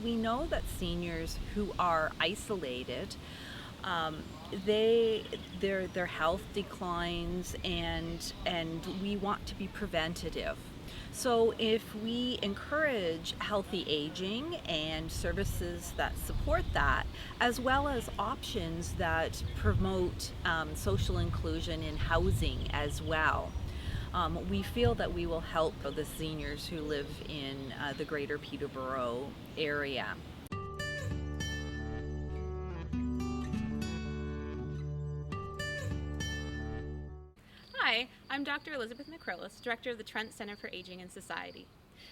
We know that seniors who are isolated, their health declines, and we want to be preventative. So if we encourage healthy aging and services that support that, as well as options that promote social inclusion in housing as well, we feel that we will help the seniors who live in the greater Peterborough area. Hi, I'm Dr. Elizabeth McCrillis, Director of the Trent Centre for Aging and Society.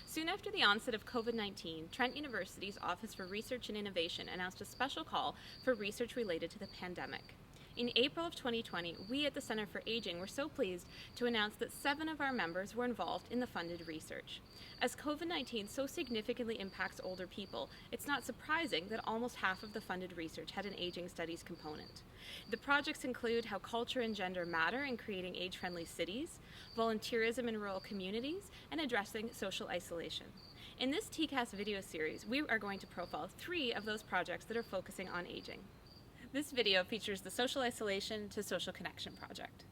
Soon after the onset of COVID-19, Trent University's Office for Research and Innovation announced a special call for research related to the pandemic. In April of 2020, we at the Centre for Aging were so pleased to announce that 7 of our members were involved in the funded research. As COVID-19 so significantly impacts older people, it's not surprising that almost half of the funded research had an aging studies component. The projects include how culture and gender matter in creating age-friendly cities, volunteerism in rural communities, and addressing social isolation. In this TCAS video series, we are going to profile 3 of those projects that are focusing on aging. This video features the Social Isolation to Social Connection project.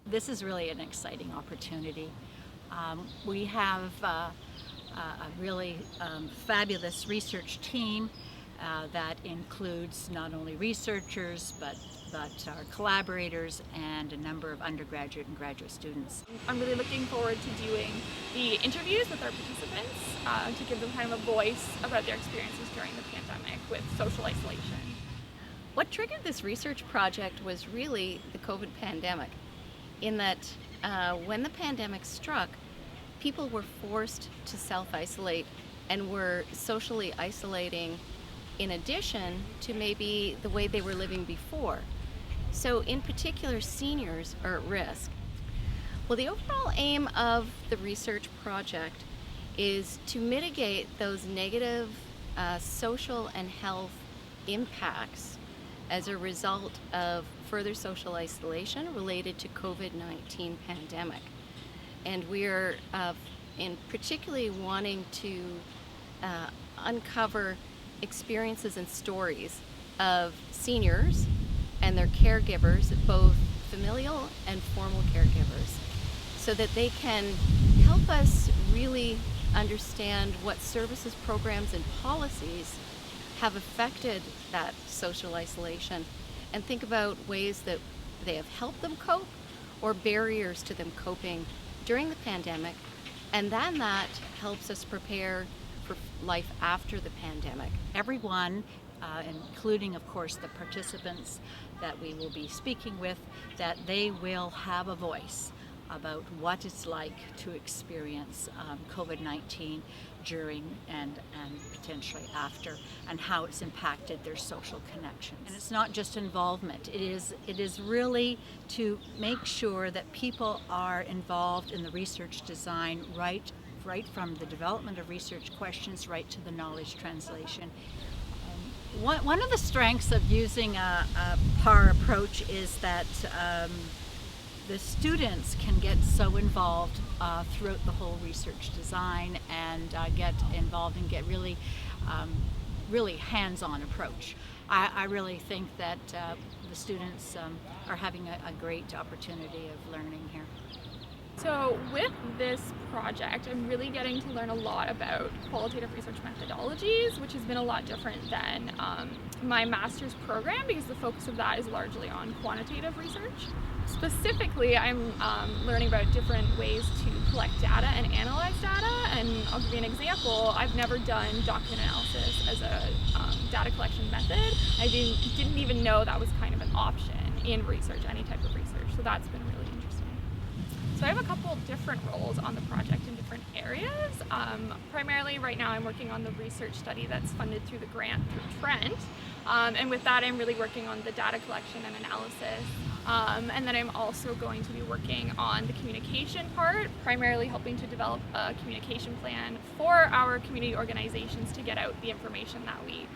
This is really an exciting opportunity. We have a really fabulous research team that includes not only researchers but our collaborators and a number of undergraduate and graduate students. I'm really looking forward to doing the interviews with our participants to give them kind of a voice about their experiences during the pandemic with social isolation. What triggered this research project was really the COVID pandemic, in that when the pandemic struck, people were forced to self-isolate and were socially isolating in addition to maybe the way they were living before. So in particular, seniors are at risk. Well, the overall aim of the research project is to mitigate those negative social and health impacts as a result of further social isolation related to COVID-19 pandemic. And we're in particularly wanting to uncover experiences and stories of seniors and their caregivers, both familial and formal caregivers, so that they can help us really understand what services, programs, and policies have affected that social isolation, and think about ways that they have helped them cope or barriers to them coping during the pandemic, and then that helps us prepare for life after the pandemic. Everyone, including of course the participants that we will be speaking with, that they will have a voice about what it's like to experience COVID-19 during and potentially after, and how it's impacted their social connections. And it's not just involvement, it is really to make sure that people are involved in the research design right from the development of research questions right to the knowledge translation. One of the strengths of using a PAR approach is that the students can get so involved throughout the whole research design and get involved and get really hands-on approach. I really think that the students are having a great opportunity of learning here. So with this project, I'm really getting to learn a lot about qualitative research methodologies, which has been a lot different than my master's program, because the focus of that is largely on quantitative research. Specifically, I'm learning about different ways to collect data and analyze data, and I'll give you an example. I've never done document analysis as a data collection method. I didn't even know that was kind of an option in research, any type of research, so that's been really interesting. So I have a couple different roles on the project in different areas. Primarily right now I'm working on the research study that's funded through the grant through Trent. And with that I'm really working on the data collection and analysis. And then I'm also going to be working on the communication part, primarily helping to develop a communication plan for our community organizations to get out the information that we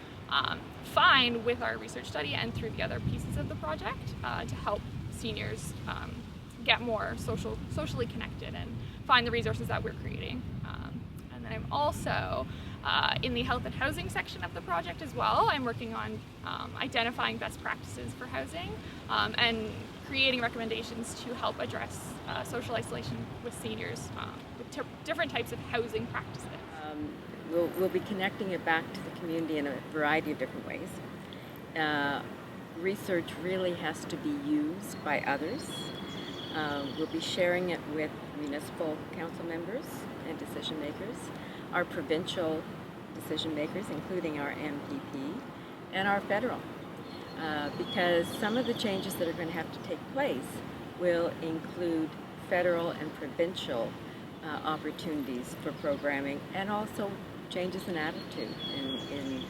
find with our research study and through the other pieces of the project to help seniors get more socially connected and find the resources that we're creating. And then I'm also In the health and housing section of the project as well, I'm working on identifying best practices for housing and creating recommendations to help address social isolation with seniors with different types of housing practices. We'll be connecting it back to the community in a variety of different ways. Research really has to be used by others. We'll be sharing it with municipal council members and decision makers, our provincial decision makers, including our MPP, and our federal. Because some of the changes that are going to have to take place will include federal and provincial opportunities for programming, and also changes in attitude in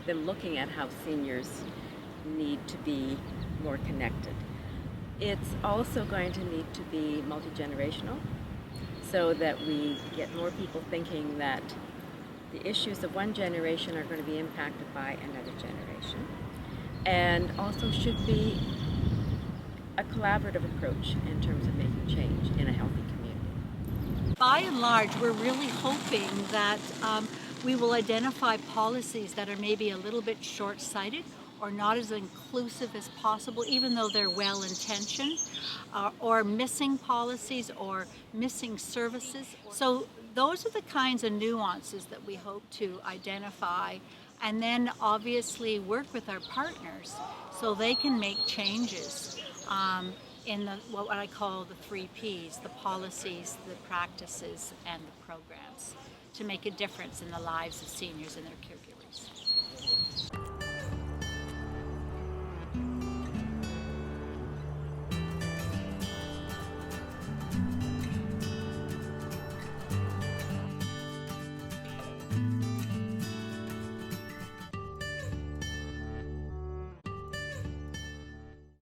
them looking at how seniors need to be more connected. It's also going to need to be multi-generational, so that we get more people thinking that the issues of one generation are going to be impacted by another generation, and also should be a collaborative approach in terms of making change in a healthy community. By and large, we're really hoping that we will identify policies that are maybe a little bit short-sighted or not as inclusive as possible, even though they're well-intentioned, or missing policies or missing services. So those are the kinds of nuances that we hope to identify, and then obviously work with our partners so they can make changes in what I call the 3 Ps, the policies, the practices, and the programs, to make a difference in the lives of seniors and their caregivers.